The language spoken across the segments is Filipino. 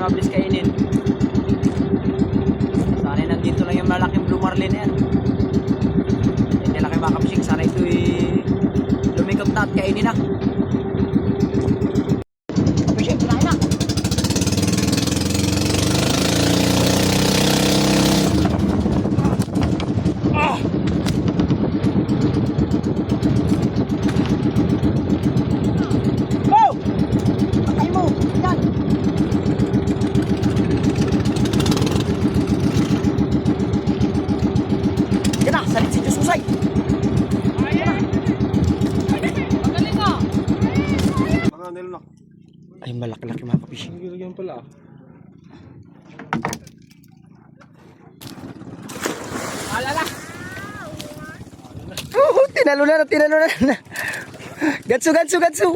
mabilis kainin. Sana nandito lang yung malaking blue marlin na yan. Hindi lang kayo mga kapsing. Sana ito'y lumikot na at kainin na. Kapsing, kinain na. Ay, malaki-laki mga kapish. Gilagyan pala. Alala! Tinalo na. Gatsu.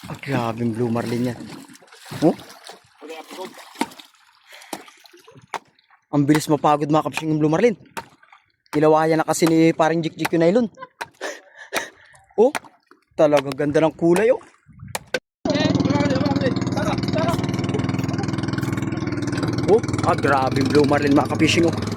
Ah, grabing blue marlin yan. Oh? Ang bilis mapagod mga kapsing yung blue marlin. Ilawayan na kasi ni paring jik-jik yung nylon. Oh, talagang ganda ng kulay oh. Oh, grabing blue marlin mga kapishing oh.